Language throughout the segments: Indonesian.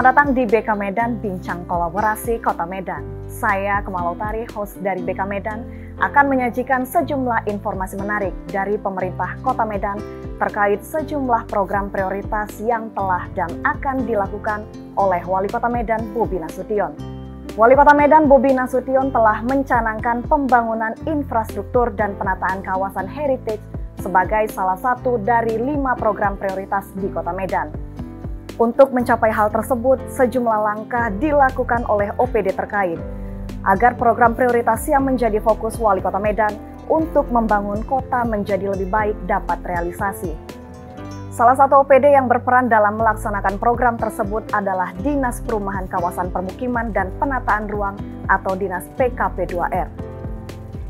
Selamat datang di BK Medan Bincang Kolaborasi Kota Medan. Saya Kemal Lautari, host dari BK Medan, akan menyajikan sejumlah informasi menarik dari pemerintah Kota Medan terkait sejumlah program prioritas yang telah dan akan dilakukan oleh Wali Kota Medan Bobi Nasution. Wali Kota Medan Bobi Nasution telah mencanangkan pembangunan infrastruktur dan penataan kawasan heritage sebagai salah satu dari 5 program prioritas di Kota Medan. Untuk mencapai hal tersebut, sejumlah langkah dilakukan oleh OPD terkait agar program prioritas yang menjadi fokus Wali Kota Medan untuk membangun kota menjadi lebih baik dapat realisasi. Salah satu OPD yang berperan dalam melaksanakan program tersebut adalah Dinas Perumahan Kawasan Permukiman dan Penataan Ruang atau Dinas PKP2R.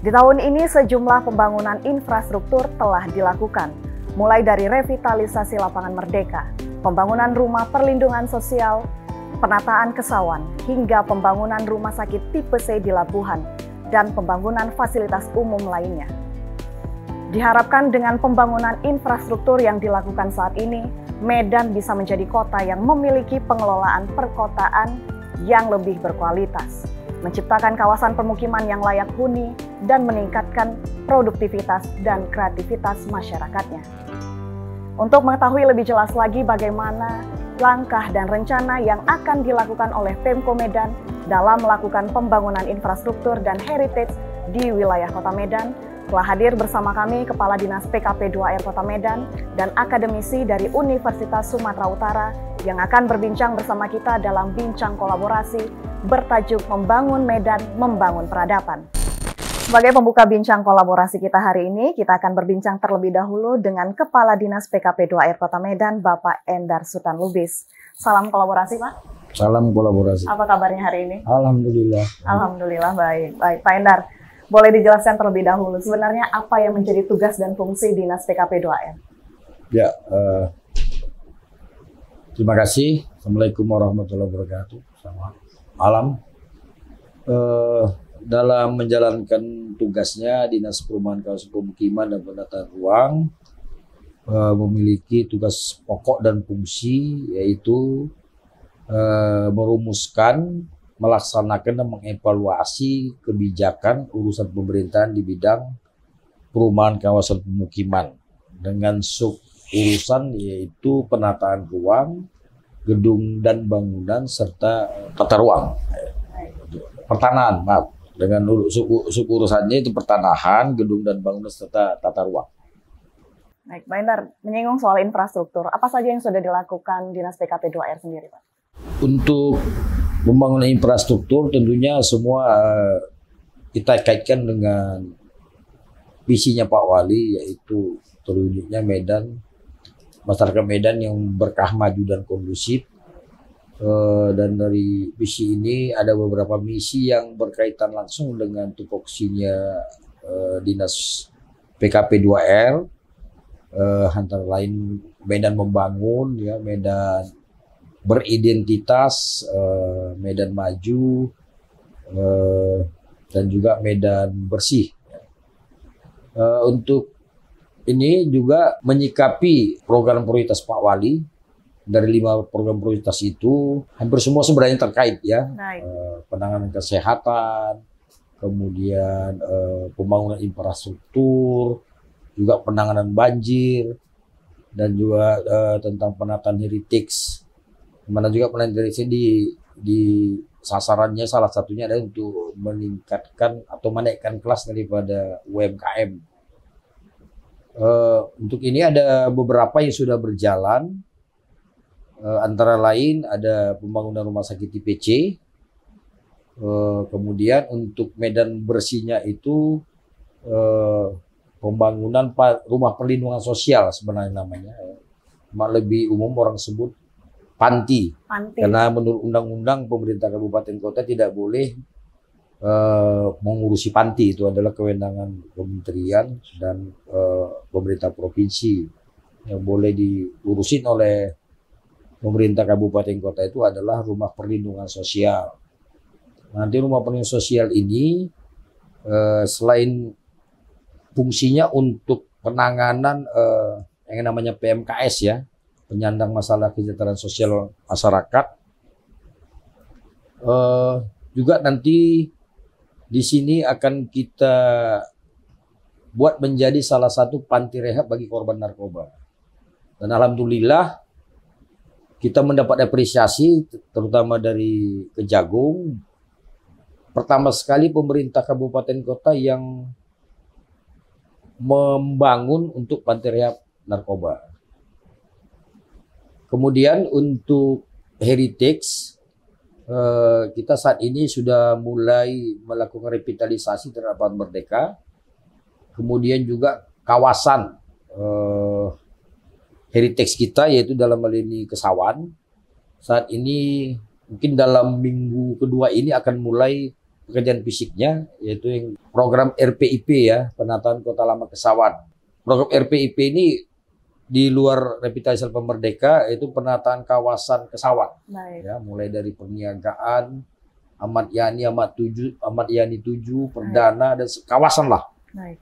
Di tahun ini sejumlah pembangunan infrastruktur telah dilakukan, mulai dari revitalisasi lapangan Merdeka, pembangunan rumah perlindungan sosial, penataan kesawan, hingga pembangunan rumah sakit tipe C di Labuhan, dan pembangunan fasilitas umum lainnya. Diharapkan dengan pembangunan infrastruktur yang dilakukan saat ini, Medan bisa menjadi kota yang memiliki pengelolaan perkotaan yang lebih berkualitas, menciptakan kawasan permukiman yang layak huni, dan meningkatkan produktivitas dan kreativitas masyarakatnya. Untuk mengetahui lebih jelas lagi bagaimana langkah dan rencana yang akan dilakukan oleh Pemko Medan dalam melakukan pembangunan infrastruktur dan heritage di wilayah Kota Medan, telah hadir bersama kami Kepala Dinas PKP2R Kota Medan dan akademisi dari Universitas Sumatera Utara yang akan berbincang bersama kita dalam bincang kolaborasi bertajuk Membangun Medan, Membangun Peradaban. Sebagai pembuka bincang kolaborasi kita hari ini, kita akan berbincang terlebih dahulu dengan Kepala Dinas PKP2R Kota Medan, Bapak Endar Sutan Lubis. Salam kolaborasi, Pak. Salam kolaborasi. Apa kabarnya hari ini? Alhamdulillah. Alhamdulillah, baik. Baik, Pak Endar, boleh dijelaskan terlebih dahulu sebenarnya apa yang menjadi tugas dan fungsi Dinas PKP2R? Ya, terima kasih. Assalamualaikum warahmatullahi wabarakatuh. Selamat malam. Dalam menjalankan tugasnya, Dinas Perumahan Kawasan Permukiman dan Penataan Ruang memiliki tugas pokok dan fungsi, yaitu merumuskan, melaksanakan dan mengevaluasi kebijakan urusan pemerintahan di bidang perumahan kawasan permukiman dengan sub-urusan yaitu penataan ruang, gedung dan bangunan, serta tata ruang. Pertanahan, maaf. Dengan sub-urusannya itu pertanahan, gedung dan bangunan, serta tata ruang. Baik, Pak Endar, menyinggung soal infrastruktur, apa saja yang sudah dilakukan Dinas PKP2R sendiri, Pak? Untuk pembangunan infrastruktur tentunya semua kita kaitkan dengan visinya Pak Wali, yaitu terwujudnya Medan, masyarakat Medan yang berkah, maju dan kondusif. Dan dari visi ini ada beberapa misi yang berkaitan langsung dengan tupoksinya Dinas PKP2R, antara lain Medan membangun, ya, Medan beridentitas, Medan maju, dan juga Medan bersih. Untuk ini juga menyikapi program prioritas Pak Wali. Dari 5 program prioritas itu hampir semua sebenarnya terkait, ya. Penanganan kesehatan, kemudian pembangunan infrastruktur, juga penanganan banjir, dan juga tentang penataan heritage. Mana juga penataan heritage di sasarannya salah satunya adalah untuk meningkatkan atau menaikkan kelas daripada UMKM. Untuk ini ada beberapa yang sudah berjalan. Antara lain ada pembangunan rumah sakit tipe C, kemudian untuk Medan bersihnya itu pembangunan rumah perlindungan sosial sebenarnya namanya, lebih umum orang sebut panti. Karena menurut undang-undang pemerintah kabupaten kota tidak boleh mengurusi panti, itu adalah kewenangan kementerian dan pemerintah provinsi. Yang boleh diurusin oleh pemerintah kabupaten kota itu adalah rumah perlindungan sosial. Nanti rumah perlindungan sosial ini selain fungsinya untuk penanganan yang namanya PMKS, ya, penyandang masalah kesejahteraan sosial masyarakat, Juga nanti di sini akan kita buat menjadi salah satu panti rehab bagi korban narkoba. Dan alhamdulillah kita mendapat apresiasi terutama dari Kejagung. Pertama sekali pemerintah kabupaten kota yang membangun untuk panti rehab narkoba. Kemudian untuk heritage, kita saat ini sudah mulai melakukan revitalisasi terhadap Merdeka. Kemudian juga kawasan heritage kita, yaitu dalam hal ini Kesawan. Saat ini mungkin dalam minggu kedua ini akan mulai pekerjaan fisiknya, yaitu yang program RPIP ya, penataan Kota Lama Kesawan. Program RPIP ini di luar revitalisasi Merdeka, yaitu penataan kawasan Kesawan. Ya, mulai dari perniagaan, Ahmad Yani 7, Perdana, dan kawasan lah.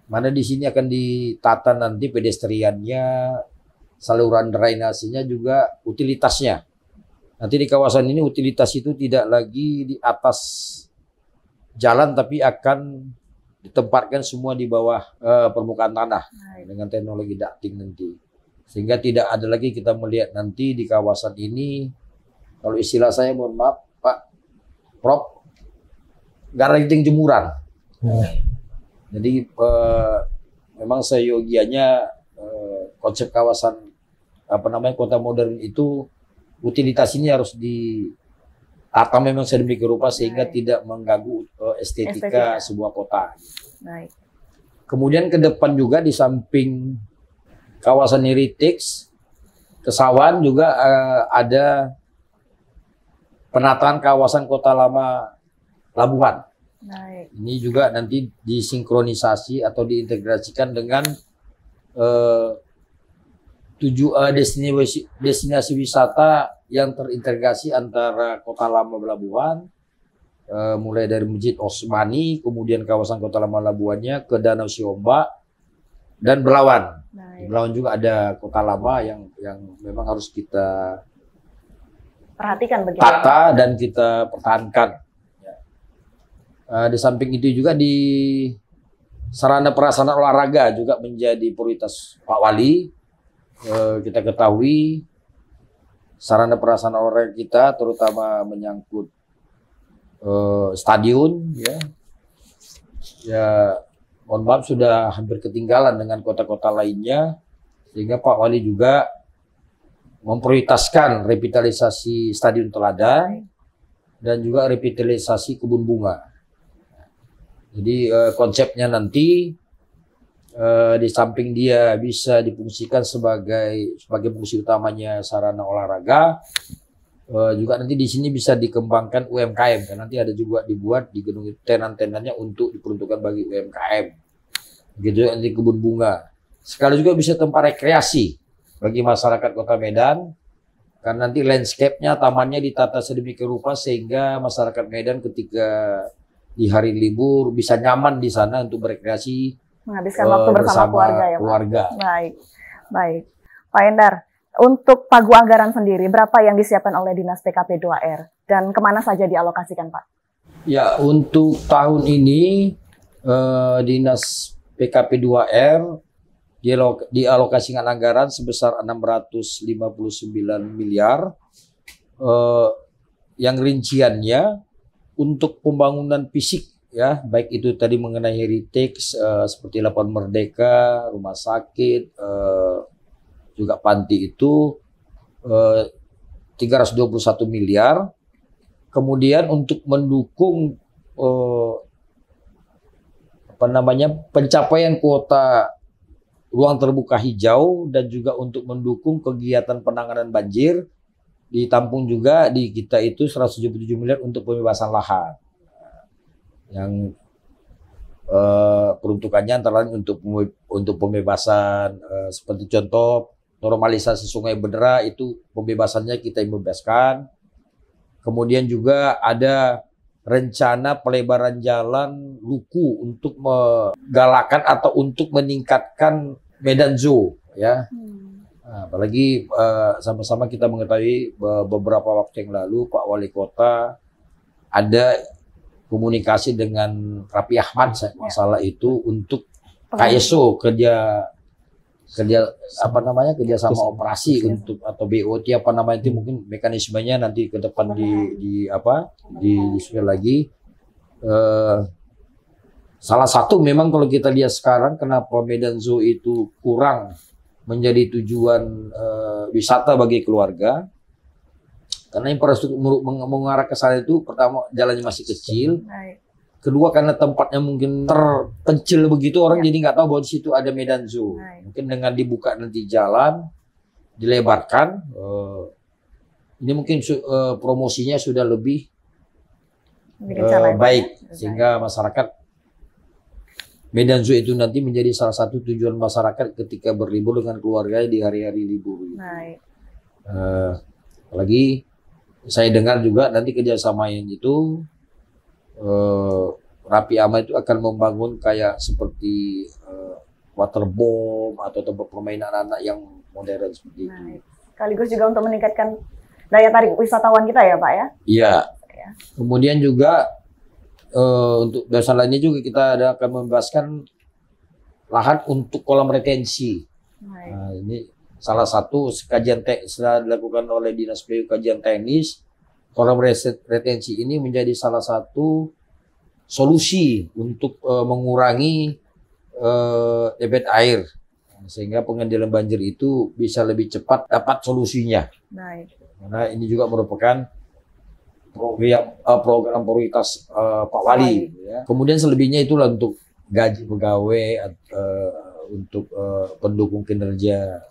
Mana di sini akan ditata nanti pedestriannya, saluran drainasenya, juga utilitasnya. Nanti di kawasan ini utilitas itu tidak lagi di atas jalan, tapi akan ditempatkan semua di bawah permukaan tanah dengan teknologi ducting nanti. Sehingga tidak ada lagi kita melihat nanti di kawasan ini, kalau istilah saya, mohon maaf Pak Prof, nggak ada lagi jemuran. Jadi memang seyogianya konsep kawasan kota modern itu utilitas ini harus ditata memang sedemikian rupa sehingga tidak mengganggu estetika sebuah kota. Kemudian ke depan juga di samping kawasan heritage Kesawan juga ada penataan kawasan Kota Lama Labuhan. Ini juga nanti disinkronisasi atau diintegrasikan dengan destinasi wisata yang terintegrasi antara Kota Lama Labuhan, mulai dari Masjid Osmani, kemudian kawasan Kota Lama Labuhannya ke Danau Siombak dan Belawan. Di Belawan juga ada Kota Lama yang memang harus kita perhatikan begitu, tata dan kita pertahankan. Di samping itu juga di sarana prasarana olahraga juga menjadi prioritas Pak Wali. Kita ketahui sarana prasarana olahraga kita terutama menyangkut stadion ya mohon maaf sudah hampir ketinggalan dengan kota-kota lainnya, sehingga Pak Wali juga memprioritaskan revitalisasi Stadion Teladan dan juga revitalisasi kebun bunga. Jadi konsepnya nanti di samping dia bisa difungsikan sebagai fungsi utamanya sarana olahraga, juga nanti di sini bisa dikembangkan UMKM, karena nanti ada juga dibuat di gedung tenan-tenannya untuk diperuntukkan bagi UMKM. Gitu nanti kebun bunga. Sekali juga bisa tempat rekreasi bagi masyarakat Kota Medan, karena nanti landscape-nya, tamannya ditata sedemikian rupa sehingga masyarakat Medan ketika di hari libur bisa nyaman di sana untuk berekreasi, menghabiskan waktu bersama keluarga ya, keluarga. Baik. Pak Endar, untuk pagu anggaran sendiri berapa yang disiapkan oleh Dinas PKP 2R dan kemana saja dialokasikan, Pak? Ya, untuk tahun ini Dinas PKP 2R dialokasikan anggaran sebesar 659 miliar. Yang rinciannya untuk pembangunan fisik ya, baik itu tadi mengenai heritage seperti Lapangan Merdeka, rumah sakit, juga panti itu 321 miliar. Kemudian untuk mendukung pencapaian kuota ruang terbuka hijau dan juga untuk mendukung kegiatan penanganan banjir, ditampung juga di kita itu 177 miliar untuk pembebasan lahan. Yang peruntukannya antara lain untuk pembebasan seperti contoh normalisasi Sungai Bedera, itu pembebasannya kita yang bebaskan. Kemudian juga ada rencana pelebaran jalan Luku untuk menggalakkan atau untuk meningkatkan Medan Zoo ya. Nah, apalagi sama-sama kita mengetahui beberapa waktu yang lalu Pak Wali Kota ada komunikasi dengan Raffi Ahmad masalah itu untuk KSO kerja sama operasi untuk atau BOT itu mungkin mekanismenya nanti ke depan disusun lagi. Salah satu memang kalau kita lihat sekarang kenapa Medan Zoo itu kurang menjadi tujuan wisata bagi keluarga, karena infrastruktur mengarah ke sana itu pertama jalannya masih kecil. Kedua karena tempatnya mungkin terpencil begitu, orang jadi nggak tahu bahwa di situ ada Medan Zoo. Mungkin dengan dibuka nanti jalan, dilebarkan, ini mungkin promosinya sudah lebih baik, sehingga masyarakat Medan Zoo itu nanti menjadi salah satu tujuan masyarakat ketika berlibur dengan keluarga di hari-hari libur. Apalagi saya dengar juga nanti kerjasama yang itu Raffi Ahmad itu akan membangun kayak seperti waterbomb atau tempat permainan anak yang modern seperti itu. Sekaligus juga untuk meningkatkan daya tarik wisatawan kita ya Pak ya? Iya. Kemudian juga untuk dasar lainnya juga kita akan membebaskan lahan untuk kolam retensi. Nah, ini salah satu kajian sudah dilakukan oleh Dinas PU kajian teknis. Kolam retensi ini menjadi salah satu solusi untuk mengurangi debit air, sehingga pengendalian banjir itu bisa lebih cepat dapat solusinya. Karena ini juga merupakan program prioritas Pak Wali. Kemudian selebihnya itulah untuk gaji pegawai, untuk pendukung kinerja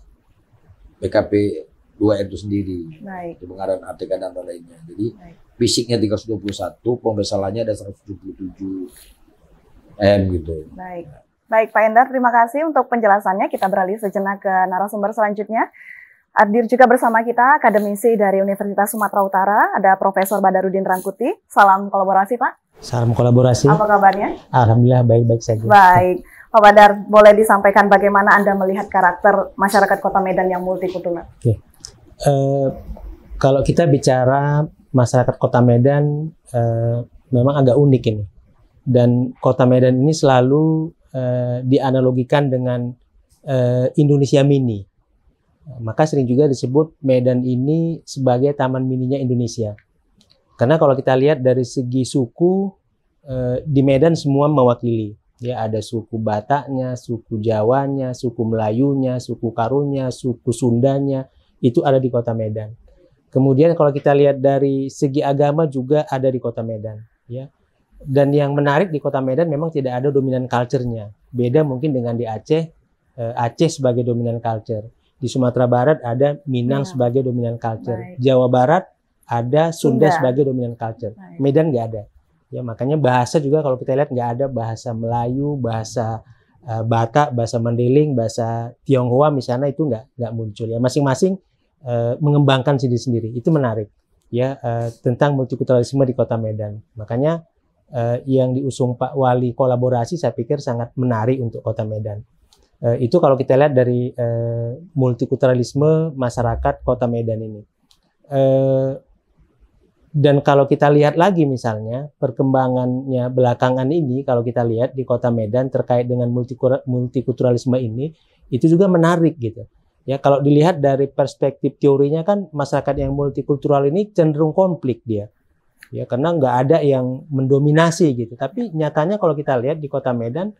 BKP 2 itu sendiri, itu pengadaan ATK dan lainnya. Jadi fisiknya 321, pembesalannya ada 177 M gitu. Baik Pak Endar, terima kasih untuk penjelasannya. Kita beralih sejenak ke narasumber selanjutnya. Hadir juga bersama kita akademisi dari Universitas Sumatera Utara, ada Profesor Badarudin Rangkuti. Salam kolaborasi Pak. Salam kolaborasi. Apa kabarnya? Alhamdulillah baik-baik saja. Baik. Pak Badar, boleh disampaikan bagaimana Anda melihat karakter masyarakat Kota Medan yang multikultural? Kalau kita bicara masyarakat Kota Medan, memang agak unik ini. Dan Kota Medan ini selalu dianalogikan dengan Indonesia Mini. Maka sering juga disebut Medan ini sebagai taman mininya Indonesia. Karena kalau kita lihat dari segi suku, di Medan semua mewakili. Ya, ada suku Bataknya, suku Jawanya, suku Melayunya, suku Karunya, suku Sundanya, itu ada di Kota Medan. Kemudian kalau kita lihat dari segi agama juga ada di Kota Medan. Ya. Dan yang menarik di Kota Medan memang tidak ada dominan culture-nya. Beda mungkin dengan di Aceh, Aceh sebagai dominan culture. Di Sumatera Barat ada Minang sebagai dominan culture. Jawa Barat ada Sunda sebagai dominan culture. Medan nggak ada. Ya, makanya bahasa juga kalau kita lihat nggak ada bahasa Melayu, bahasa Batak, bahasa Mandailing, bahasa Tionghoa misalnya itu nggak muncul. Ya, masing-masing mengembangkan sendiri-sendiri. Itu menarik. Ya, tentang multikulturalisme di Kota Medan. Makanya yang diusung Pak Wali kolaborasi saya pikir sangat menarik untuk Kota Medan. Itu kalau kita lihat dari multikulturalisme masyarakat Kota Medan ini. Dan kalau kita lihat lagi misalnya perkembangannya belakangan ini, kalau kita lihat di Kota Medan terkait dengan multikulturalisme ini, itu juga menarik gitu. Ya, kalau dilihat dari perspektif teorinya kan masyarakat yang multikultural ini cenderung konflik dia. Ya, karena nggak ada yang mendominasi gitu. Tapi nyatanya kalau kita lihat di Kota Medan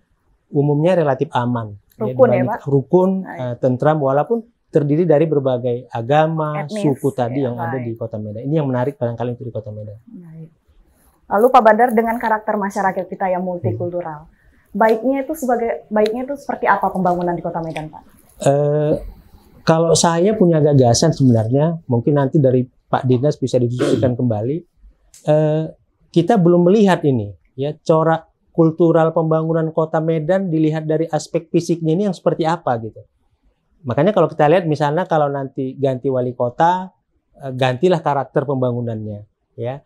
umumnya relatif aman. Rukun ya Pak? Rukun, tentram, walaupun terdiri dari berbagai agama, etnis, suku tadi yang ada di Kota Medan. Ini yang menarik barangkali untuk di Kota Medan. Lalu Pak Badar, dengan karakter masyarakat kita yang multikultural, baiknya itu seperti apa pembangunan di Kota Medan, Pak? Kalau saya punya gagasan sebenarnya, mungkin nanti dari Pak Dinas bisa didiskusikan kembali. Kita belum melihat ini, ya, corak kultural pembangunan Kota Medan dilihat dari aspek fisiknya ini yang seperti apa gitu. Makanya kalau kita lihat misalnya kalau nanti ganti wali kota, gantilah karakter pembangunannya, ya.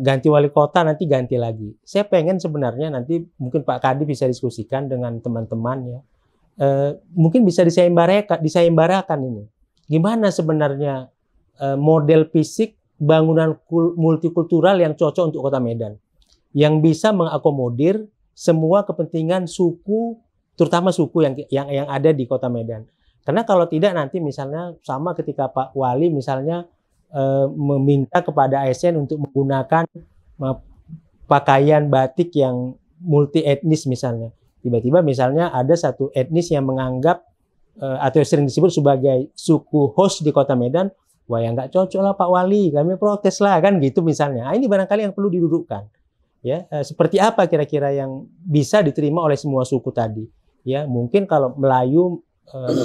Ganti wali kota nanti ganti lagi. Saya pengen sebenarnya nanti mungkin Pak Kadi bisa diskusikan dengan teman-teman ya. Mungkin bisa diseimbarakan ini. Gimana sebenarnya model fisik bangunan multikultural yang cocok untuk Kota Medan, yang bisa mengakomodir semua kepentingan suku, terutama suku yang ada di Kota Medan. Karena kalau tidak nanti misalnya sama ketika Pak Wali misalnya meminta kepada ASN untuk menggunakan pakaian batik yang multi etnis misalnya. Tiba-tiba misalnya ada satu etnis yang menganggap atau sering disebut sebagai suku host di Kota Medan, wah ya nggak cocok lah Pak Wali, kami protes lah kan gitu misalnya. Nah, ini barangkali yang perlu didudukkan. Ya, seperti apa kira-kira yang bisa diterima oleh semua suku tadi? Ya, mungkin kalau Melayu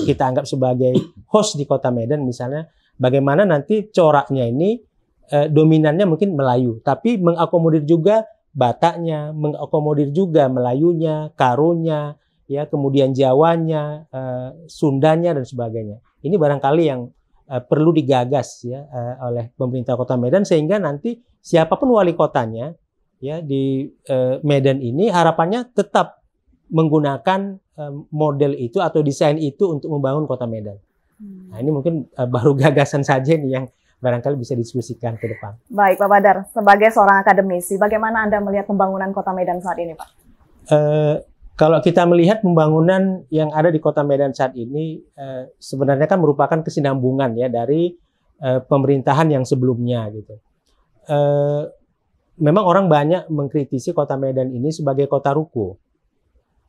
kita anggap sebagai host di Kota Medan misalnya, bagaimana nanti coraknya ini dominannya mungkin Melayu, tapi mengakomodir juga Bataknya, mengakomodir juga Melayunya, Karonya, ya kemudian Jawanya, Sundanya dan sebagainya. Ini barangkali yang perlu digagas ya oleh pemerintah Kota Medan, sehingga nanti siapapun wali kotanya ya di Medan ini harapannya tetap menggunakan model itu atau desain itu untuk membangun Kota Medan. Nah, ini mungkin baru gagasan saja nih yang barangkali bisa diskusikan ke depan. Baik, Pak Badar, sebagai seorang akademisi, bagaimana Anda melihat pembangunan Kota Medan saat ini, Pak? Kalau kita melihat pembangunan yang ada di Kota Medan saat ini, sebenarnya kan merupakan kesinambungan ya dari pemerintahan yang sebelumnya gitu. Memang orang banyak mengkritisi Kota Medan ini sebagai kota ruko,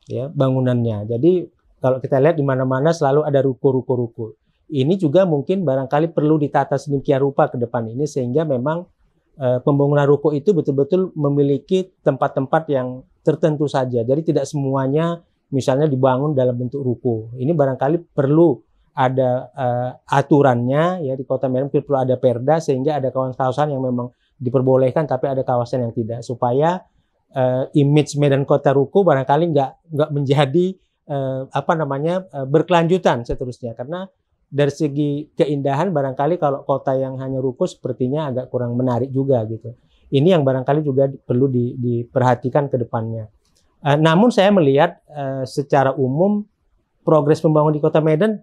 ya bangunannya. Jadi kalau kita lihat di mana-mana selalu ada ruko. Ini juga mungkin barangkali perlu ditata sedemikian rupa ke depan ini sehingga memang pembangunan ruko itu betul-betul memiliki tempat-tempat yang tertentu saja. Jadi tidak semuanya misalnya dibangun dalam bentuk ruko. Ini barangkali perlu ada aturannya ya di Kota Medan, perlu ada perda sehingga ada kawasan-kawasan yang memang diperbolehkan tapi ada kawasan yang tidak, supaya image Medan kota ruko barangkali nggak menjadi berkelanjutan seterusnya. Karena dari segi keindahan barangkali kalau kota yang hanya ruko sepertinya agak kurang menarik juga gitu. Ini yang barangkali juga perlu diperhatikan ke depannya. Namun saya melihat secara umum progres pembangunan di Kota Medan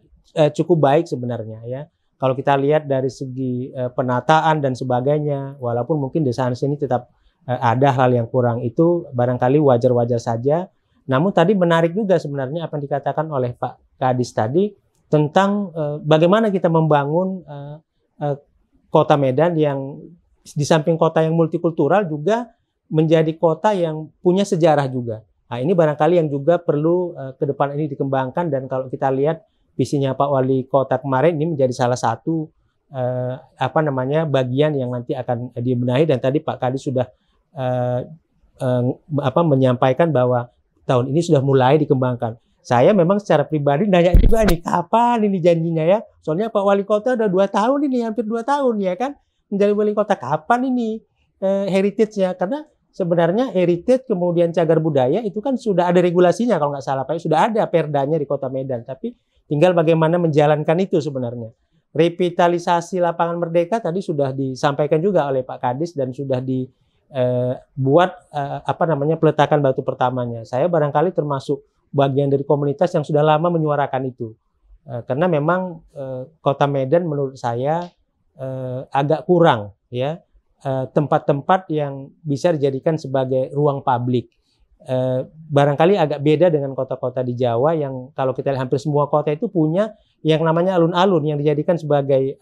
cukup baik sebenarnya ya. Kalau kita lihat dari segi penataan dan sebagainya, walaupun mungkin di sana sini tetap ada hal yang kurang, itu barangkali wajar-wajar saja. Namun tadi menarik juga sebenarnya apa yang dikatakan oleh Pak Kadis tadi tentang bagaimana kita membangun Kota Medan yang di samping kota yang multikultural juga menjadi kota yang punya sejarah juga. Nah, ini barangkali yang juga perlu ke depan ini dikembangkan, dan kalau kita lihat visinya Pak Wali Kota kemarin ini menjadi salah satu bagian yang nanti akan dibenahi, dan tadi Pak Kadis sudah menyampaikan bahwa tahun ini sudah mulai dikembangkan. Saya memang secara pribadi nanya juga nih, kapan ini janjinya ya? Soalnya Pak Wali Kota udah 2 tahun ini, hampir 2 tahun ya kan, menjadi wali kota. Kapan ini heritage-nya? Karena sebenarnya heritage kemudian cagar budaya itu kan sudah ada regulasinya kalau nggak salah Pak, sudah ada perdanya di Kota Medan, tapi tinggal bagaimana menjalankan itu sebenarnya. Revitalisasi lapangan Merdeka tadi sudah disampaikan juga oleh Pak Kadis dan sudah dibuat peletakan batu pertamanya. Saya barangkali termasuk bagian dari komunitas yang sudah lama menyuarakan itu. Karena memang Kota Medan menurut saya agak kurang ya tempat-tempat yang bisa dijadikan sebagai ruang publik. Barangkali agak beda dengan kota-kota di Jawa yang kalau kita lihat hampir semua kota itu punya yang namanya alun-alun yang dijadikan sebagai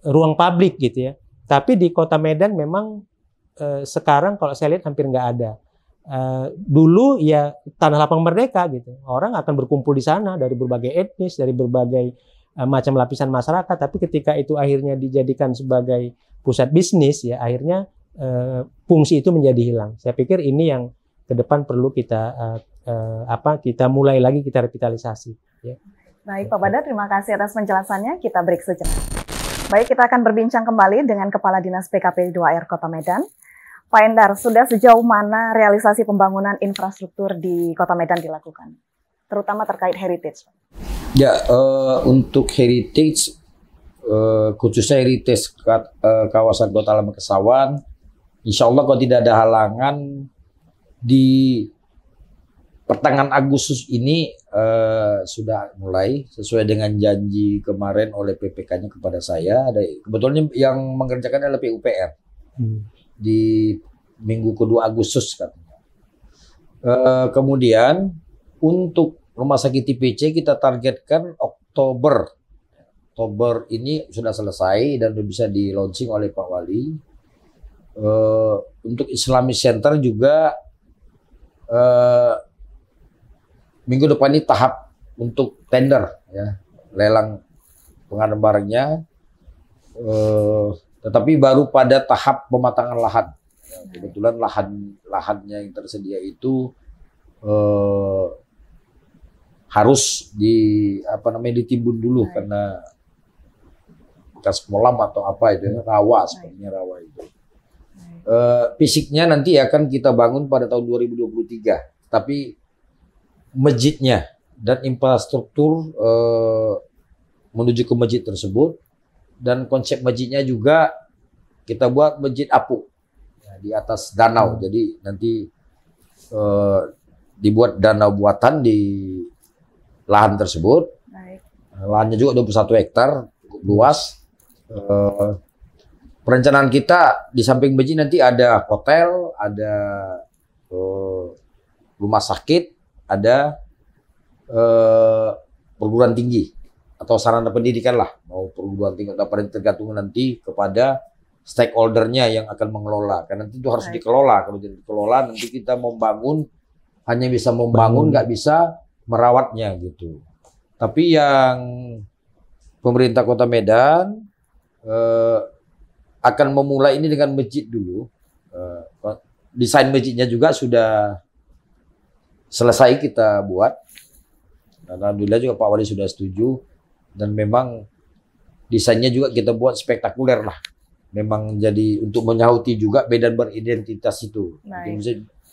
ruang publik gitu ya. Tapi di Kota Medan memang sekarang kalau saya lihat hampir nggak ada. Dulu ya Tanah Lapang Merdeka gitu, orang akan berkumpul di sana dari berbagai etnis, dari berbagai macam lapisan masyarakat. Tapi ketika itu akhirnya dijadikan sebagai pusat bisnis ya, akhirnya fungsi itu menjadi hilang. Saya pikir ini yang ke depan perlu kita mulai lagi kita revitalisasi. Ya. Baik Pak Badar, terima kasih atas penjelasannya. Kita break sejenak. Baik, kita akan berbincang kembali dengan Kepala Dinas PKP 2R Kota Medan. Pak Endar, sudah sejauh mana realisasi pembangunan infrastruktur di Kota Medan dilakukan, terutama terkait heritage? Ya, untuk heritage, khususnya heritage kawasan Kota Lama Kesawan, insya Allah kalau tidak ada halangan di pertengahan Agustus ini sudah mulai sesuai dengan janji kemarin oleh PPK-nya kepada saya. Ada kebetulan yang mengerjakan adalah PUPR di minggu kedua Agustus katanya. Kemudian untuk rumah sakit TPC kita targetkan Oktober ini sudah selesai dan bisa di launching oleh Pak Wali. Untuk Islamic Center juga minggu depan ini tahap untuk tender, ya, lelang pengadaan barangnya, tetapi baru pada tahap pematangan lahan. Ya, kebetulan lahannya yang tersedia itu harus ditimbun dulu karena bekas kolam atau apa itu, rawa, sepertinya rawa itu. Fisiknya nanti akan kita bangun pada tahun 2023, tapi masjidnya dan infrastruktur menuju ke masjid tersebut dan konsep masjidnya juga kita buat masjid apung di atas danau. Jadi nanti dibuat danau buatan di lahan tersebut. Lahannya juga 21 hektar, cukup luas. Perencanaan kita di samping masjid nanti ada hotel, ada rumah sakit, ada perguruan tinggi atau sarana pendidikan lah, mau perguruan tinggi atau apa, tergantung nanti kepada stakeholdernya yang akan mengelola. Karena nanti itu harus dikelola. Kalau tidak dikelola nanti kita membangun hanya bisa membangun, nggak bisa merawatnya gitu. Tapi yang pemerintah Kota Medan akan memulai ini dengan masjid dulu. Desain masjidnya juga sudah selesai kita buat. Dan alhamdulillah juga Pak Wali sudah setuju. Dan memang desainnya juga kita buat spektakuler lah. Memang jadi untuk menyahuti juga Medan beridentitas itu.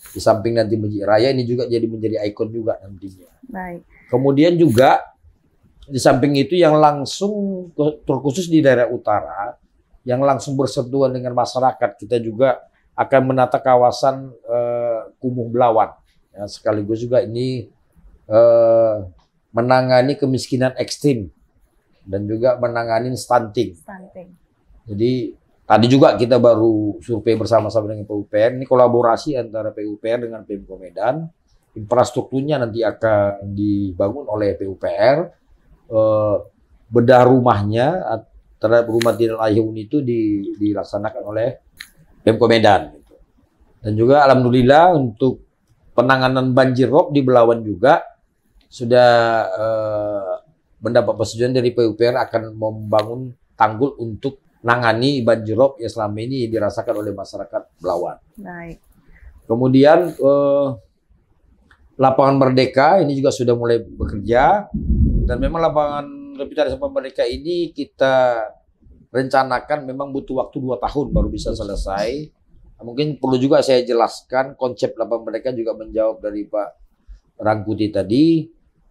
Di samping nanti Masjid Raya ini juga menjadi ikon juga nantinya. Kemudian juga di samping itu yang langsung terkhusus di daerah utara, yang langsung bersentuhan dengan masyarakat, kita juga akan menata kawasan Kumuh Belawan. Ya, sekaligus juga ini menangani kemiskinan ekstrim dan juga menangani stunting. Jadi tadi juga kita baru survei bersama-sama dengan PUPR. Ini kolaborasi antara PUPR dengan Pemko Medan. Infrastrukturnya nanti akan dibangun oleh PUPR. Bedah rumahnya terhadap rumah tidak layak huni itu dilaksanakan oleh Pemko Medan. Dan juga alhamdulillah untuk penanganan banjir rob di Belawan juga sudah mendapat persetujuan dari PUPR akan membangun tanggul untuk menangani banjir rob yang selama ini dirasakan oleh masyarakat Belawan. Kemudian lapangan Merdeka ini juga sudah mulai bekerja. Dan memang lapangan revitalisasi Merdeka ini kita rencanakan memang butuh waktu 2 tahun baru bisa selesai. Mungkin perlu juga saya jelaskan konsep lapangan Merdeka juga menjawab dari Pak Rangkuti tadi.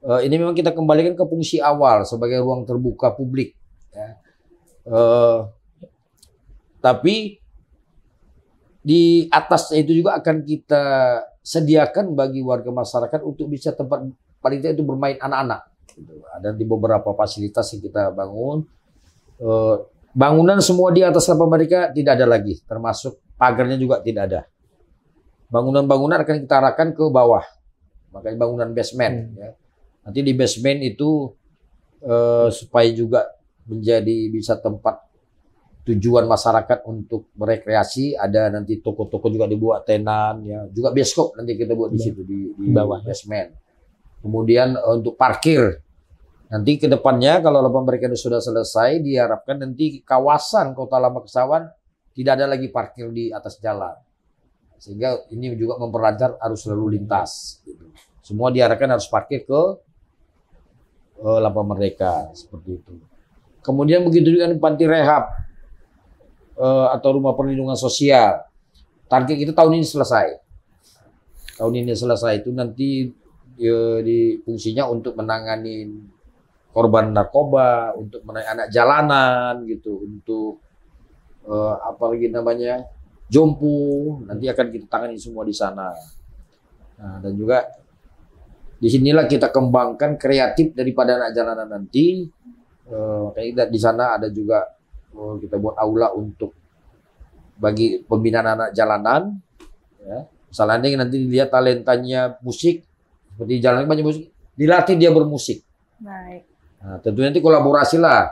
Ini memang kita kembalikan ke fungsi awal sebagai ruang terbuka publik. Ya. Tapi di atasnya itu juga akan kita sediakan bagi warga masyarakat untuk bisa tempat paling tidak itu bermain anak-anak. Ada di beberapa fasilitas yang kita bangun. Bangunan semua di atas lapangan Merdeka tidak ada lagi, termasuk pagarnya juga tidak ada. Bangunan-bangunan akan kita arahkan ke bawah, makanya bangunan basement. Ya. Nanti di basement itu supaya juga menjadi bisa tempat tujuan masyarakat untuk berekreasi. Ada nanti toko-toko juga dibuat, tenan, ya, juga bioskop nanti kita buat di situ di bawah basement. Kemudian untuk parkir. Nanti ke depannya kalau lapangan Merdeka sudah selesai, diharapkan nanti kawasan Kota Lama Kesawan tidak ada lagi parkir di atas jalan. Sehingga ini juga memperlancar arus lalu lintas. Gitu. Semua diharapkan harus parkir ke lapangan Merdeka seperti itu. Kemudian begitu juga panti rehab atau rumah perlindungan sosial. Target kita tahun ini selesai. Tahun ini selesai itu nanti di fungsinya untuk menangani korban narkoba, untuk menangani anak jalanan gitu, untuk apalagi namanya jompo, nanti akan kita tangani semua di sana. Nah, dan juga Disinilah kita kembangkan kreatif daripada anak jalanan nanti. Kayak di sana ada juga kita buat aula untuk bagi pembinaan anak jalanan. Ya. Misalnya nanti dilihat talentanya musik, seperti jalan banyak musik, dilatih dia bermusik. Baik. Nah, tentunya nanti kolaborasi lah.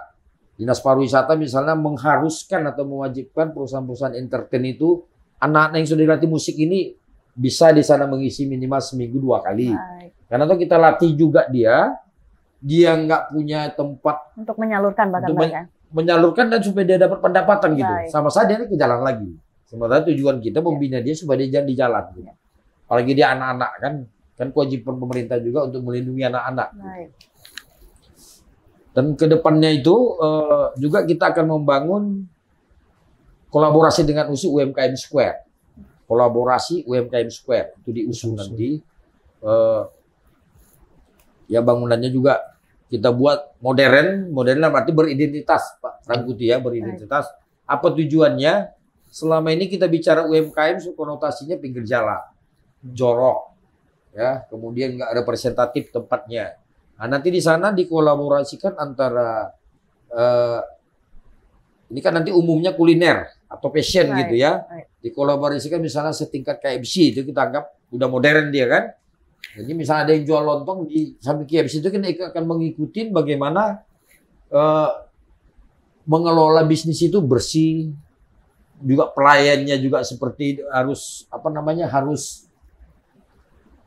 Dinas Pariwisata misalnya mengharuskan atau mewajibkan perusahaan-perusahaan entertain itu anak-anak yang sudah dilatih musik ini bisa di sana mengisi minimal seminggu 2 kali. Baik. Karena tuh kita latih juga dia nggak punya tempat Untuk menyalurkan bakat mereka. Menyalurkan dan supaya dia dapat pendapatan gitu. Baik. Sama saja dia ke jalan lagi. Sementara tujuan kita membina dia supaya dia jangan di jalan. Gitu. Apalagi dia anak-anak kan kewajiban pemerintah juga untuk melindungi anak-anak. Baik. Dan kedepannya itu juga kita akan membangun kolaborasi dengan USU UMKM Square. Kolaborasi UMKM Square itu di USU nanti. Ya bangunannya juga kita buat modern berarti beridentitas, Pak Rangkuti ya, beridentitas. Apa tujuannya? Selama ini kita bicara UMKM konotasinya pinggir jalan, jorok, ya, kemudian nggak representatif tempatnya. Nah, nanti di sana dikolaborasikan antara ini kan nanti umumnya kuliner atau fashion gitu ya. Dikolaborasikan misalnya setingkat KFC itu kita anggap udah modern dia kan. Jadi misalnya ada yang jual lontong di samping KFC itu kan akan mengikuti bagaimana mengelola bisnis itu bersih, juga pelayannya juga seperti harus harus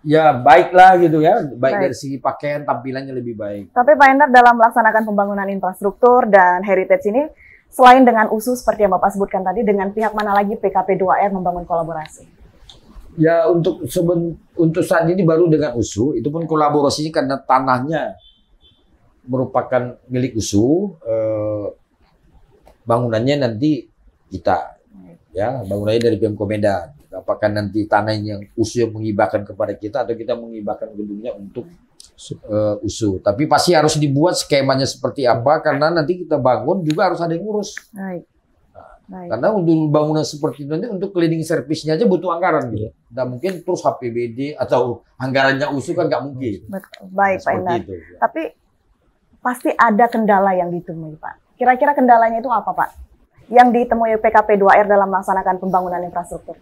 ya baiklah gitu ya, baik dari segi pakaian tampilannya lebih baik. Tapi Pak Endar dalam melaksanakan pembangunan infrastruktur dan heritage ini selain dengan USU seperti yang Bapak sebutkan tadi, dengan pihak mana lagi PKP 2R membangun kolaborasi? Ya untuk saat ini baru dengan USU, itu pun kolaborasinya karena tanahnya merupakan milik USU, bangunannya nanti kita, ya bangunannya dari Pemko Medan. Apakah nanti tanah yang USU yang menghibahkan kepada kita atau kita menghibahkan gedungnya untuk USU. Tapi pasti harus dibuat skemanya seperti apa karena nanti kita bangun juga harus ada yang ngurus. Baik. Karena untuk bangunan seperti itu nanti untuk cleaning service-nya aja butuh anggaran gitu. Nggak mungkin terus HPBD atau anggarannya USU kan nggak mungkin. Baik Pak Endar. Tapi pasti ada kendala yang ditemui Pak. Kira-kira kendalanya itu apa Pak? Yang ditemui PKP 2R dalam melaksanakan pembangunan infrastruktur?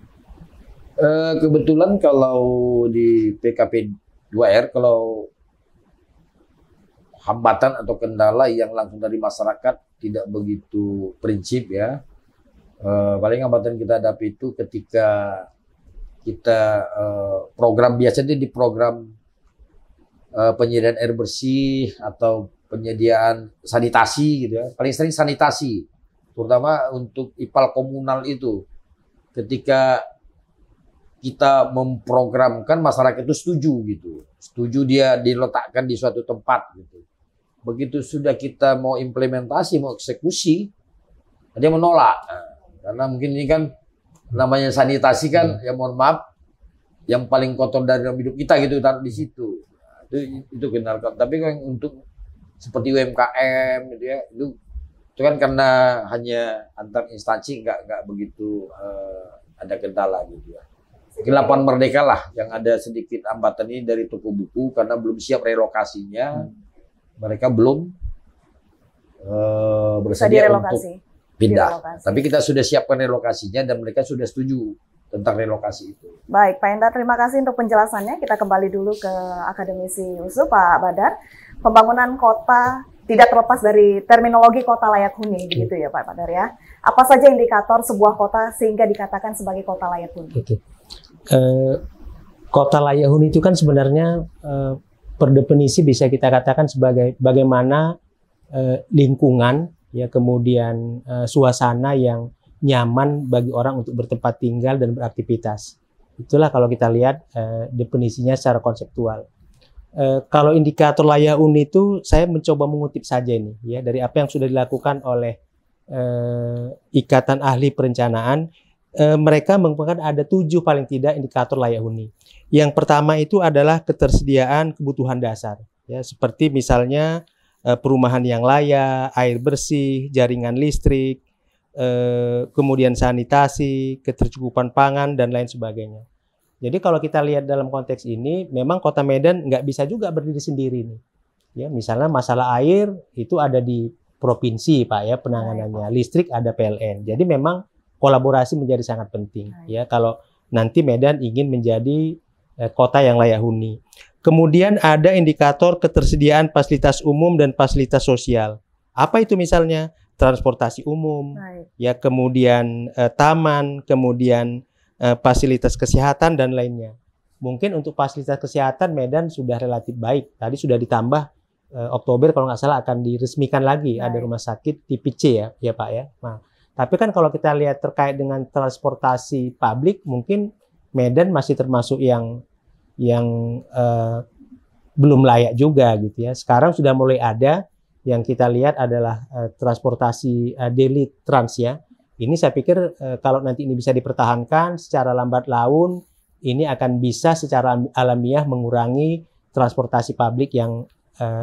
Kebetulan kalau di PKP 2R kalau hambatan atau kendala yang langsung dari masyarakat tidak begitu prinsip ya. Paling hambatan kita hadapi itu ketika kita program biasanya di program penyediaan air bersih atau penyediaan sanitasi gitu ya. Paling sering sanitasi, terutama untuk IPAL komunal itu. Ketika kita memprogramkan masyarakat itu setuju dia diletakkan di suatu tempat gitu. Begitu sudah kita mau implementasi, mau eksekusi, dia menolak. Karena mungkin ini kan namanya sanitasi kan, ya mohon maaf, yang paling kotor dari dalam hidup kita gitu taruh di situ. Itu kenal. Tapi kalau untuk seperti UMKM gitu ya, itu kan karena hanya antar instansi nggak begitu ada kendala gitu ya. Lapangan Merdeka lah yang ada sedikit hambatan ini dari toko buku karena belum siap relokasinya. Mereka belum bersedia untuk pindah. Tapi kita sudah siapkan relokasinya dan mereka sudah setuju tentang relokasi itu. Baik, Pak Endar, terima kasih untuk penjelasannya. Kita kembali dulu ke akademisi USU, Pak Badar. Pembangunan kota tidak terlepas dari terminologi kota layak huni, begitu ya Pak Badar ya. Apa saja indikator sebuah kota sehingga dikatakan sebagai kota layak huni? Kota layak huni itu kan sebenarnya per definisi bisa kita katakan sebagai bagaimana lingkungan, ya kemudian suasana yang nyaman bagi orang untuk bertempat tinggal dan beraktivitas. Itulah kalau kita lihat definisinya secara konseptual. Kalau indikator layak huni itu saya mencoba mengutip saja ini ya dari apa yang sudah dilakukan oleh Ikatan Ahli Perencanaan. Mereka mengumpulkan ada 7 paling tidak indikator layak huni. Yang pertama itu adalah ketersediaan kebutuhan dasar, ya seperti misalnya perumahan yang layak, air bersih, jaringan listrik, kemudian sanitasi, ketercukupan pangan dan lain sebagainya. Jadi kalau kita lihat dalam konteks ini, memang Kota Medan nggak bisa juga berdiri sendiri nih. Ya, misalnya masalah air itu ada di provinsi, Pak, ya, penanganannya. Listrik ada PLN. Jadi memang kolaborasi menjadi sangat penting. Ya, kalau nanti Medan ingin menjadi kota yang layak huni. Kemudian ada indikator ketersediaan fasilitas umum dan fasilitas sosial. Apa itu misalnya? Transportasi umum, ya, kemudian taman, kemudian fasilitas kesehatan dan lainnya. Mungkin untuk fasilitas kesehatan Medan sudah relatif baik. Tadi sudah ditambah Oktober kalau nggak salah akan diresmikan lagi ada rumah sakit tipe C ya Pak ya. Nah, tapi kan kalau kita lihat terkait dengan transportasi publik, mungkin Medan masih termasuk yang belum layak juga gitu ya. Sekarang sudah mulai ada. Yang kita lihat adalah transportasi daily trans ya. Ini saya pikir kalau nanti ini bisa dipertahankan secara lambat laun, ini akan bisa secara alamiah mengurangi transportasi publik yang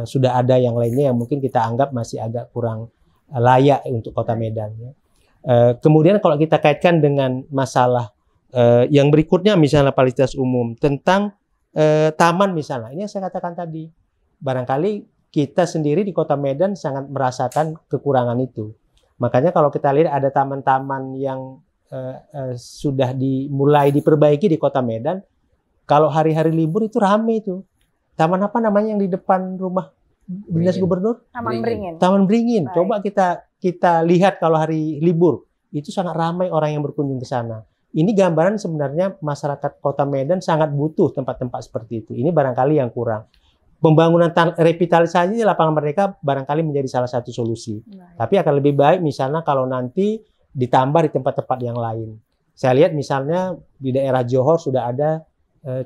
sudah ada yang lainnya yang mungkin kita anggap masih agak kurang layak untuk Kota Medan. Ya. Kemudian kalau kita kaitkan dengan masalah yang berikutnya misalnya fasilitas umum tentang taman misalnya, ini yang saya katakan tadi, barangkali kita sendiri di Kota Medan sangat merasakan kekurangan itu. Makanya kalau kita lihat ada taman-taman yang sudah mulai diperbaiki di Kota Medan, kalau hari-hari libur itu ramai itu. Taman apa namanya yang di depan rumah Dinas Gubernur? Taman Beringin. Taman Beringin. Coba kita lihat kalau hari libur, itu sangat ramai orang yang berkunjung ke sana. Ini gambaran sebenarnya masyarakat Kota Medan sangat butuh tempat-tempat seperti itu. Ini barangkali yang kurang. Pembangunan revitalisasi di lapangan mereka barangkali menjadi salah satu solusi. Tapi akan lebih baik misalnya kalau nanti ditambah di tempat-tempat yang lain. Saya lihat misalnya di daerah Johor sudah ada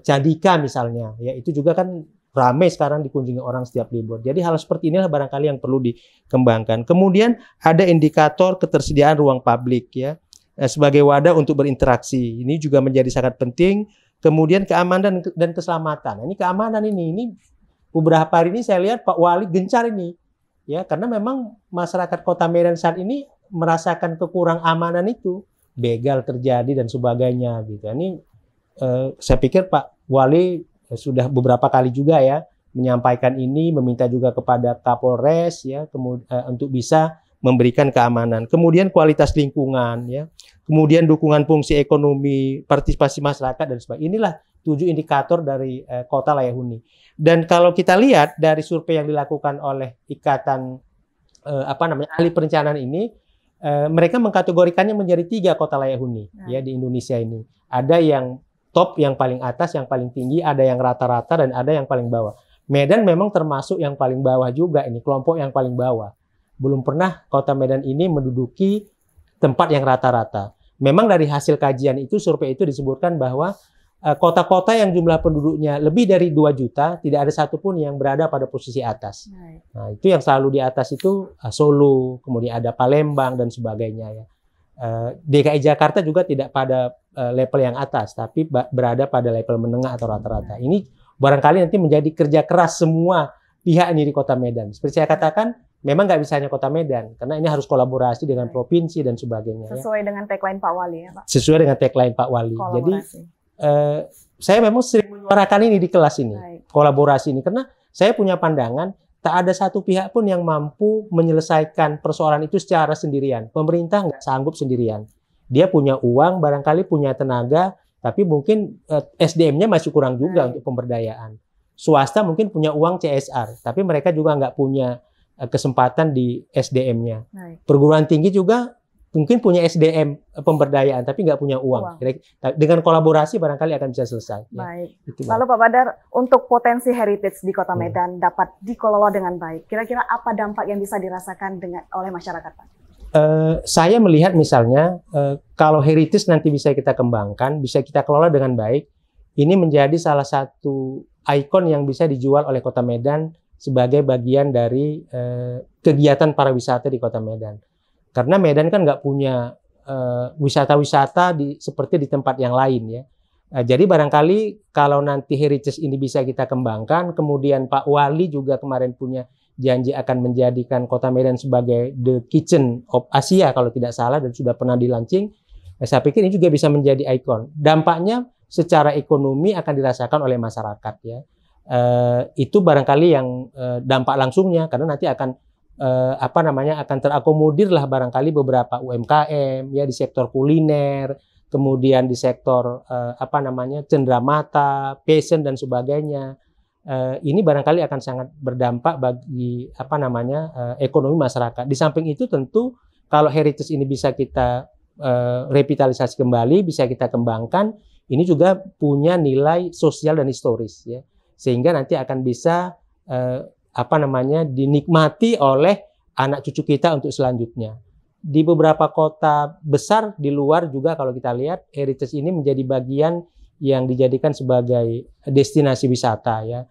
Candika misalnya. Ya, itu juga kan ramai sekarang dikunjungi orang setiap libur. Jadi hal seperti inilah barangkali yang perlu dikembangkan. Kemudian ada indikator ketersediaan ruang publik ya. Sebagai wadah untuk berinteraksi. Ini juga menjadi sangat penting. Kemudian keamanan dan keselamatan. Nah, ini keamanan ini beberapa hari ini saya lihat Pak Wali gencar ini, ya, karena memang masyarakat Kota Medan saat ini merasakan kekurang amanan itu, begal terjadi dan sebagainya, gitu. Ini saya pikir Pak Wali sudah beberapa kali juga ya menyampaikan ini, meminta juga kepada Kapolres ya, untuk bisa memberikan keamanan. Kemudian kualitas lingkungan, ya, kemudian dukungan fungsi ekonomi, partisipasi masyarakat dan sebagainya. Inilah 7 indikator dari kota layak huni. Dan kalau kita lihat dari survei yang dilakukan oleh Ikatan ahli perencanaan ini, mereka mengkategorikannya menjadi 3 kota layak huni ya di Indonesia ini. Ada yang top, yang paling atas, yang paling tinggi, ada yang rata-rata dan ada yang paling bawah. Medan memang termasuk yang paling bawah juga ini, kelompok yang paling bawah. Belum pernah Kota Medan ini menduduki tempat yang rata-rata. Memang dari hasil kajian itu, survei itu disebutkan bahwa kota-kota yang jumlah penduduknya lebih dari 2 juta, tidak ada satupun yang berada pada posisi atas. Nah, itu yang selalu di atas itu Solo, kemudian ada Palembang dan sebagainya. Ya. DKI Jakarta juga tidak pada level yang atas, tapi berada pada level menengah atau rata-rata. Ini barangkali nanti menjadi kerja keras semua pihak ini di Kota Medan. Seperti saya katakan, memang nggak bisa hanya Kota Medan, karena ini harus kolaborasi dengan provinsi dan sebagainya. Sesuai dengan tagline Pak Wali ya Pak? Sesuai dengan tagline Pak Wali. Jadi, saya memang sering menyuarakan ini di kelas ini, kolaborasi ini, karena saya punya pandangan tak ada satu pihak pun yang mampu menyelesaikan persoalan itu secara sendirian. Pemerintah nggak sanggup sendirian. Dia punya uang, barangkali punya tenaga, tapi mungkin SDM-nya masih kurang juga untuk pemberdayaan. Swasta mungkin punya uang CSR, tapi mereka juga nggak punya kesempatan di SDM-nya. Perguruan tinggi juga mungkin punya SDM pemberdayaan, tapi nggak punya uang. Dengan kolaborasi barangkali akan bisa selesai. Baik. Ya. Itu, lalu Pak Badar, untuk potensi heritage di Kota Medan dapat dikelola dengan baik, kira-kira apa dampak yang bisa dirasakan oleh masyarakat, Pak? Saya melihat misalnya, kalau heritage nanti bisa kita kembangkan, bisa kita kelola dengan baik, ini menjadi salah satu ikon yang bisa dijual oleh Kota Medan sebagai bagian dari kegiatan pariwisata di Kota Medan. Karena Medan kan nggak punya wisata-wisata seperti di tempat yang lain ya. Jadi barangkali kalau nanti heritage ini bisa kita kembangkan, kemudian Pak Wali juga kemarin punya janji akan menjadikan Kota Medan sebagai the kitchen of Asia kalau tidak salah dan sudah pernah dilaunching. Saya pikir ini juga bisa menjadi ikon. Dampaknya secara ekonomi akan dirasakan oleh masyarakat ya. Itu barangkali yang dampak langsungnya, karena nanti akan akan terakomodir lah barangkali beberapa UMKM ya di sektor kuliner, kemudian di sektor cenderamata, fashion dan sebagainya. Ini barangkali akan sangat berdampak bagi ekonomi masyarakat. Di samping itu tentu kalau heritage ini bisa kita revitalisasi kembali, bisa kita kembangkan, ini juga punya nilai sosial dan historis ya. Sehingga nanti akan bisa dinikmati oleh anak cucu kita untuk selanjutnya. Di beberapa kota besar di luar juga kalau kita lihat heritage ini menjadi bagian yang dijadikan sebagai destinasi wisata ya.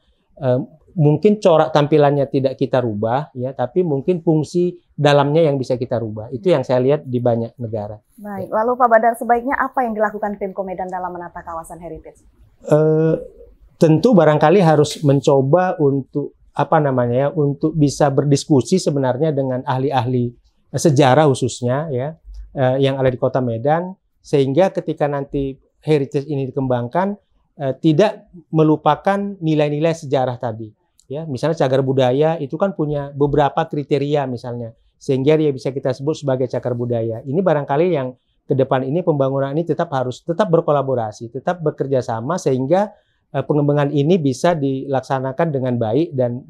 Mungkin corak tampilannya tidak kita rubah ya, tapi mungkin fungsi dalamnya yang bisa kita rubah. Itu yang saya lihat di banyak negara. Baik, lalu Pak Badar, sebaiknya apa yang dilakukan Pemko Medan dalam menata kawasan heritage? Tentu barangkali harus mencoba untuk untuk bisa berdiskusi sebenarnya dengan ahli-ahli sejarah khususnya ya yang ada di Kota Medan, sehingga ketika nanti heritage ini dikembangkan tidak melupakan nilai-nilai sejarah tadi ya. Misalnya cagar budaya itu kan punya beberapa kriteria misalnya, sehingga dia bisa kita sebut sebagai cagar budaya. Ini barangkali yang ke depan ini pembangunan ini harus tetap berkolaborasi, tetap bekerja sama, sehingga pengembangan ini bisa dilaksanakan dengan baik dan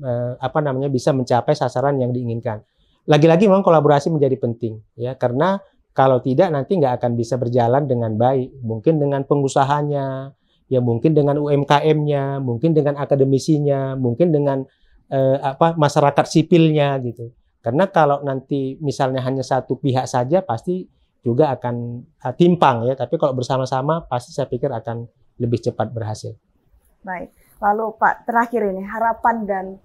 bisa mencapai sasaran yang diinginkan. Lagi-lagi memang kolaborasi menjadi penting ya, karena kalau tidak nanti nggak akan bisa berjalan dengan baik. Mungkin dengan pengusahanya, ya mungkin dengan UMKM-nya, mungkin dengan akademisinya, mungkin dengan masyarakat sipilnya gitu. Karena kalau nanti misalnya hanya satu pihak saja pasti juga akan timpang ya. Tapi kalau bersama-sama pasti saya pikir akan lebih cepat berhasil. Baik, lalu Pak, terakhir ini harapan dan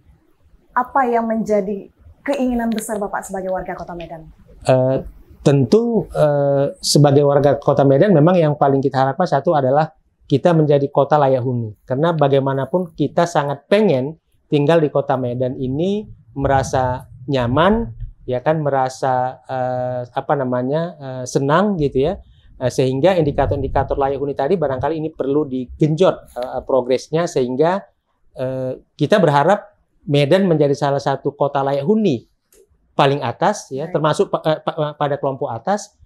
apa yang menjadi keinginan besar Bapak sebagai warga Kota Medan? Tentu sebagai warga Kota Medan memang yang paling kita harapkan satu adalah kita menjadi kota layak huni. Karena bagaimanapun kita sangat pengen tinggal di Kota Medan ini merasa nyaman, ya kan, merasa senang gitu ya. Sehingga indikator-indikator layak huni tadi barangkali ini perlu digenjot progresnya, sehingga kita berharap Medan menjadi salah satu kota layak huni paling atas ya, termasuk pada kelompok atas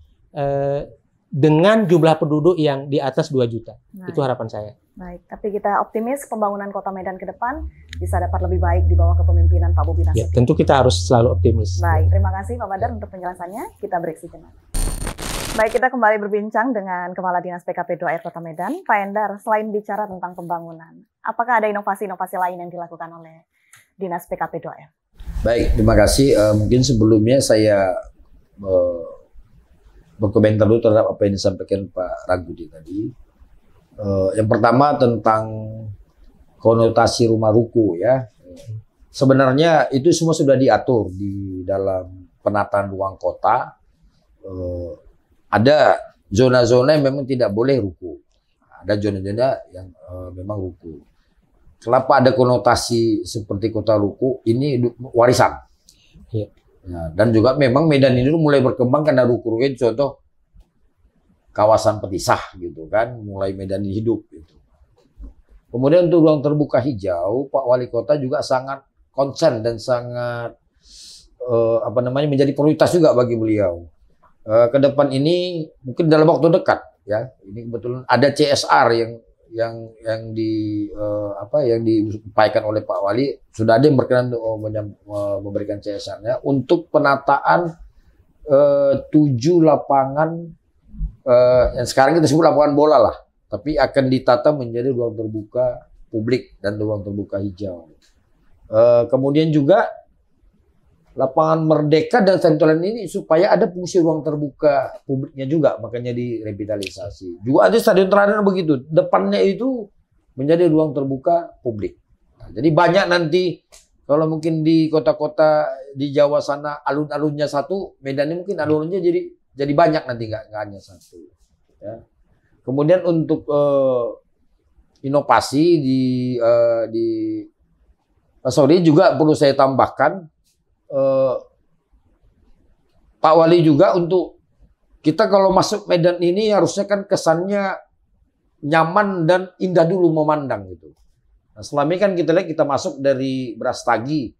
dengan jumlah penduduk yang di atas 2 juta. Itu harapan saya. Baik, tapi kita optimis pembangunan Kota Medan ke depan bisa dapat lebih baik di bawah kepemimpinan Pak Bobi Nasution. Ya, tentu kita harus selalu optimis. Baik, terima kasih Pak Badar untuk penjelasannya. Kita break sejenak. Baik, kita kembali berbincang dengan Kepala Dinas PKP 2R Kota Medan, Pak Endar. Selain bicara tentang pembangunan, apakah ada inovasi-inovasi lain yang dilakukan oleh Dinas PKP 2R? Baik, terima kasih. Mungkin sebelumnya saya berkomentar dulu terhadap apa yang disampaikan Pak Ragudi tadi. Yang pertama tentang konotasi rumah ruko ya. Sebenarnya itu semua sudah diatur di dalam penataan ruang kota. Ada zona-zona yang memang tidak boleh ruko. Ada zona-zona yang memang ruko. Kenapa ada konotasi seperti kota ruko? Ini warisan. Ya. Nah, dan juga memang Medan ini mulai berkembang karena ruko itu contoh kawasan Petisah gitu kan, mulai Medan ini hidup gitu. Kemudian untuk ruang terbuka hijau, Pak Wali Kota juga sangat concern dan sangat menjadi prioritas juga bagi beliau. Ke depan ini mungkin dalam waktu dekat ya, ini kebetulan ada CSR yang diupayakan oleh Pak Wali, sudah ada yang berkenan memberikan CSR-nya untuk penataan 7 lapangan yang sekarang kita sebut lapangan bola lah, tapi akan ditata menjadi ruang terbuka publik dan ruang terbuka hijau. Kemudian juga lapangan Merdeka dan Sentolan ini supaya ada fungsi ruang terbuka publiknya juga, makanya direvitalisasi. Juga ada Stadion Teradan begitu, depannya itu menjadi ruang terbuka publik. Nah, jadi banyak nanti kalau mungkin di kota-kota di Jawa sana alun-alunnya satu, Medan ini mungkin alun-alunnya jadi banyak nanti, nggak hanya satu. Ya. Kemudian untuk inovasi juga perlu saya tambahkan. Pak Wali juga untuk kita kalau masuk Medan ini harusnya kan kesannya nyaman dan indah dulu memandang gitu. Nah, selama ini kan kita lihat kita masuk dari Brastagi,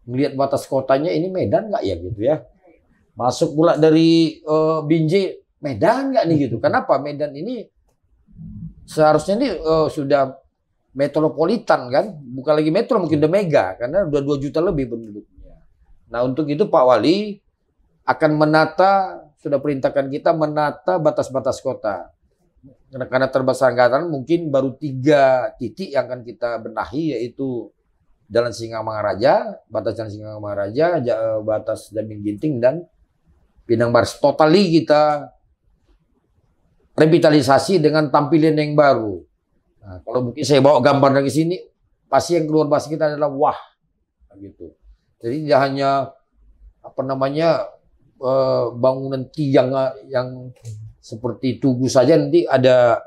melihat batas kotanya ini Medan nggak ya gitu ya. Masuk pula dari Binjai, Medan nggak nih gitu. Kenapa? Medan ini seharusnya ini sudah metropolitan kan, bukan lagi metro, mungkin udah mega karena udah 2 juta lebih penduduknya. Nah untuk itu Pak Wali akan menata, sudah perintahkan kita menata batas-batas kota. Karena terbesar anggaran mungkin baru 3 titik yang akan kita benahi, yaitu Jalan Singamangaraja, batas Jalan Singamangaraja, batas Jaming Ginting dan Pinang Baris. Totally kita revitalisasi dengan tampilan yang baru. Nah, kalau mungkin saya bawa gambar dari sini, pasti yang keluar bahasa kita adalah wah, gitu. Jadi tidak hanya apa namanya bangunan tiang yang seperti Tugu saja, nanti ada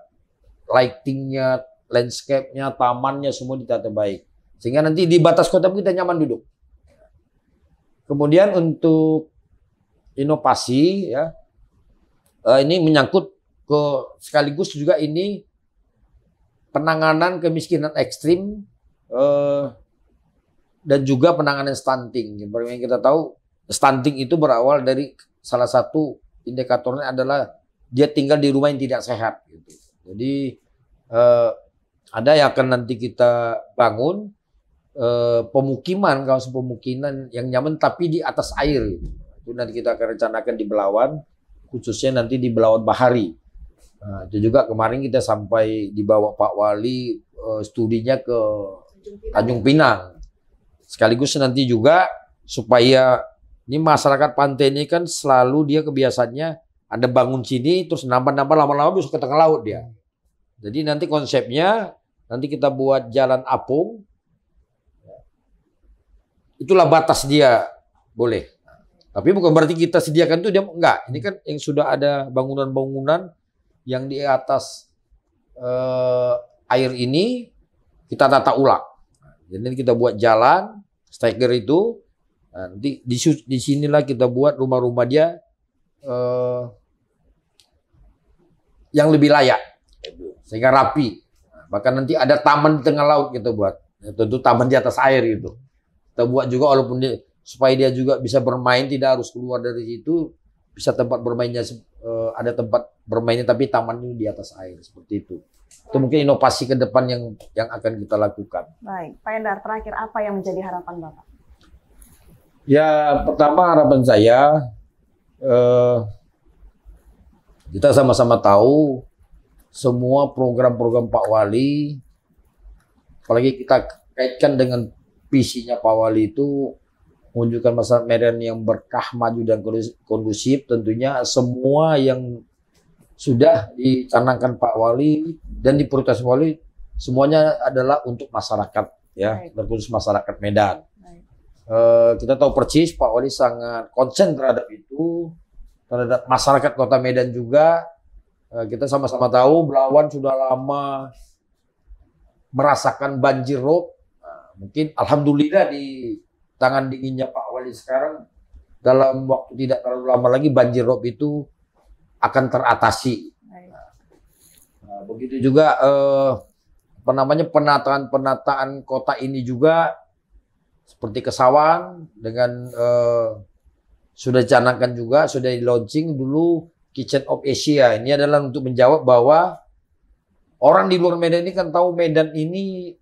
lightingnya, landscape-nya, tamannya semua ditata baik. Sehingga nanti di batas kota kita nyaman duduk. Kemudian untuk inovasi, ya, ini menyangkut ke sekaligus juga ini penanganan kemiskinan ekstrim dan juga penanganan stunting. Seperti yang kita tahu, stunting itu berawal dari salah satu indikatornya adalah dia tinggal di rumah yang tidak sehat. Gitu. Jadi ada yang akan nanti kita bangun pemukiman, kawasan pemukiman yang nyaman tapi di atas air. Gitu. Itu nanti kita akan rencanakan di Belawan, khususnya nanti di Belawan Bahari. Nah, itu juga kemarin kita sampai dibawa Pak Wali studinya ke Tanjung Pinang. Sekaligus nanti juga supaya ini masyarakat pantai ini kan selalu dia kebiasaannya ada bangun sini terus nambah-nambah lama-lama bisa ke tengah laut dia. Jadi nanti konsepnya nanti kita buat jalan apung. Itulah batas dia boleh. Tapi bukan berarti kita sediakan itu dia enggak. Ini kan yang sudah ada bangunan-bangunan yang di atas air ini kita tata ulang. Jadi kita buat jalan stagger itu. Nanti di sinilah kita buat rumah-rumah dia yang lebih layak, sehingga rapi. Bahkan nanti ada taman di tengah laut kita buat. Ya, tentu taman di atas air itu. Kita buat juga walaupun supaya dia juga bisa bermain, tidak harus keluar dari situ. Bisa tempat bermainnya, ada tempat bermainnya tapi tamannya di atas air seperti itu. Itu mungkin inovasi ke depan yang akan kita lakukan. Baik, Pak Endar, terakhir apa yang menjadi harapan Bapak? Ya, pertama harapan saya kita sama-sama tahu semua program-program Pak Wali, apalagi kita kaitkan dengan visinya Pak Wali itu menunjukkan masyarakat Medan yang berkah, maju dan kondusif. Tentunya semua yang sudah dicanangkan Pak Wali dan diprioritaskan Pak Wali semuanya adalah untuk masyarakat, ya, terkhusus masyarakat Medan. Kita tahu persis Pak Wali sangat konsen terhadap itu, terhadap masyarakat Kota Medan juga. Kita sama-sama tahu Belawan sudah lama merasakan banjir rob. Mungkin alhamdulillah di tangan dinginnya Pak Wali sekarang dalam waktu tidak terlalu lama lagi banjir rob itu akan teratasi. Nah, begitu juga penataan kota ini juga seperti Kesawan dengan sudah dicanangkan juga, sudah di launching dulu Kitchen of Asia. Ini adalah untuk menjawab bahwa orang di luar Medan ini kan tahu Medan ini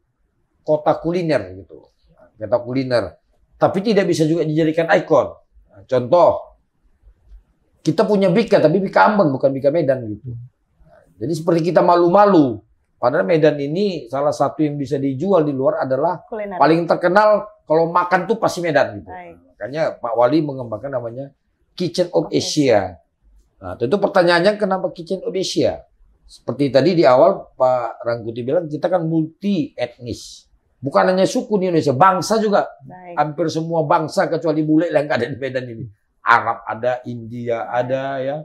kota kuliner gitu, kota kuliner. Tapi tidak bisa juga dijadikan ikon. Nah, contoh, kita punya Bika, tapi Bika Ambon bukan Bika Medan gitu. Nah, jadi seperti kita malu-malu. Padahal Medan ini salah satu yang bisa dijual di luar adalah kuliner. Paling terkenal kalau makan tuh pasti Medan gitu. Nah, makanya Pak Wali mengembangkan namanya Kitchen of Asia. Nah, tentu pertanyaannya kenapa Kitchen of Asia? Seperti tadi di awal Pak Rangkuti bilang kita kan multi etnis. Bukan hanya suku di Indonesia, bangsa juga. Baik. Hampir semua bangsa kecuali bule yang ada di Medan ini. Arab ada, India ada, ya.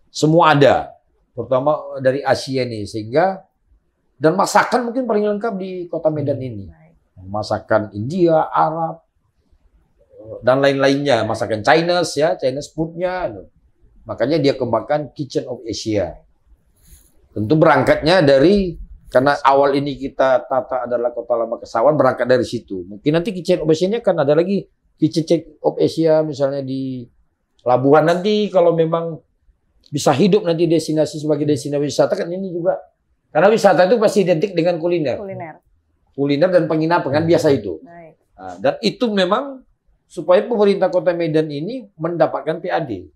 Semua ada. Terutama dari Asia ini. Sehingga, dan masakan mungkin paling lengkap di Kota Medan ini. Masakan India, Arab, dan lain-lainnya. Masakan Chinese, ya, Chinese food-nya. Makanya dia kembangkan Kitchen of Asia. Tentu berangkatnya dari, karena awal ini kita tata adalah Kota Lama Kesawan, berangkat dari situ. Mungkin nanti Kitchen of Asia-nya kan ada lagi Kitchen of Asia misalnya di Labuhan nanti, kalau memang bisa hidup nanti destinasi sebagai destinasi wisata kan ini juga. Karena wisata itu pasti identik dengan kuliner. Kuliner dan penginapan kan biasa itu. Nah, dan itu memang supaya pemerintah Kota Medan ini mendapatkan PAD.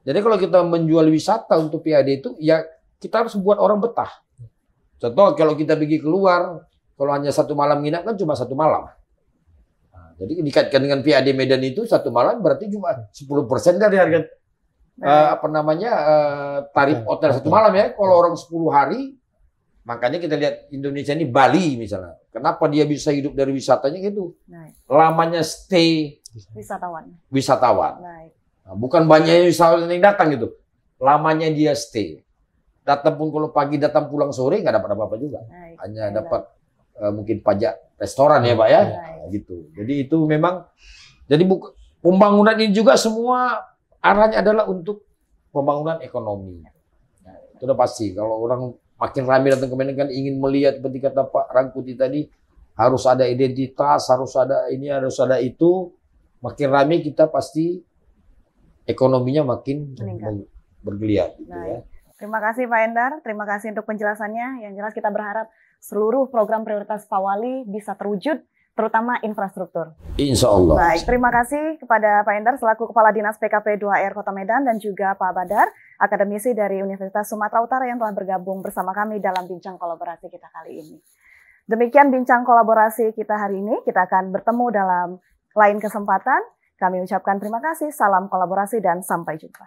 Jadi kalau kita menjual wisata untuk PAD itu, ya kita harus buat orang betah. Contoh kalau kita pergi keluar, kalau hanya 1 malam nginap kan cuma 1 malam. Nah, jadi dikaitkan dengan PAD Medan itu 1 malam berarti cuma 10% dari harga tarif hotel 1 malam ya. Kalau orang 10 hari, makanya kita lihat Indonesia ini Bali misalnya. Kenapa dia bisa hidup dari wisatanya gitu? Lamanya stay wisatawan. Nah, bukan banyak wisatawan yang datang gitu. Lamanya dia stay. Datang pun kalau pagi datang pulang sore nggak dapat apa-apa juga. Hanya dapat mungkin pajak restoran ya Pak ya. Nah, gitu. Jadi itu memang pembangunan ini juga semua arahnya adalah untuk pembangunan ekonomi. Nah, itu udah pasti. Kalau orang makin ramai datang ke Medan kan ingin melihat seperti kata Pak Rangkuti tadi, harus ada identitas, harus ada ini, harus ada itu. Makin ramai kita pasti ekonominya makin bergeliat gitu ya. Terima kasih Pak Endar, terima kasih untuk penjelasannya. Yang jelas kita berharap seluruh program prioritas Pak Wali bisa terwujud, terutama infrastruktur. Insya Allah. Baik, terima kasih kepada Pak Endar selaku Kepala Dinas PKP 2R Kota Medan dan juga Pak Badar, akademisi dari Universitas Sumatera Utara yang telah bergabung bersama kami dalam bincang kolaborasi kita kali ini. Demikian bincang kolaborasi kita hari ini, kita akan bertemu dalam lain kesempatan. Kami ucapkan terima kasih, salam kolaborasi dan sampai jumpa.